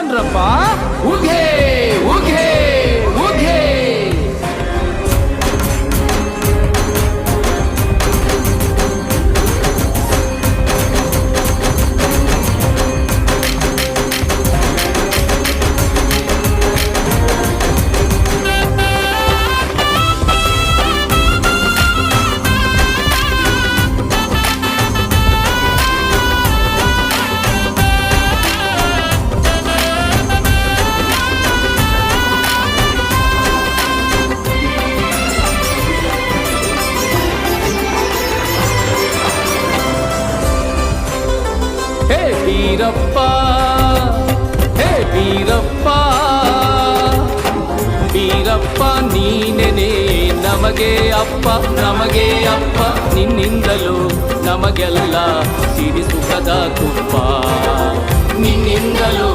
ಕಣ್ರಪ್ಪ. ಉಘೆ ಉಘೆ ಉಘೆ. ಹೇ ವೀರಪ್ಪ, ಹೇ ವೀರಪ್ಪ, ವೀರಪ್ಪ ನೀನೆನೆ ನಮಗೆ ಅಪ್ಪ, ನಮಗೆ ಅಪ್ಪ. ನಿನ್ನಿಂದಲೂ ನಮಗೆಲ್ಲ ಸಿರಿ ಸುಖದ ತುಪ್ಪ, ನಿನ್ನಿಂದಲೂ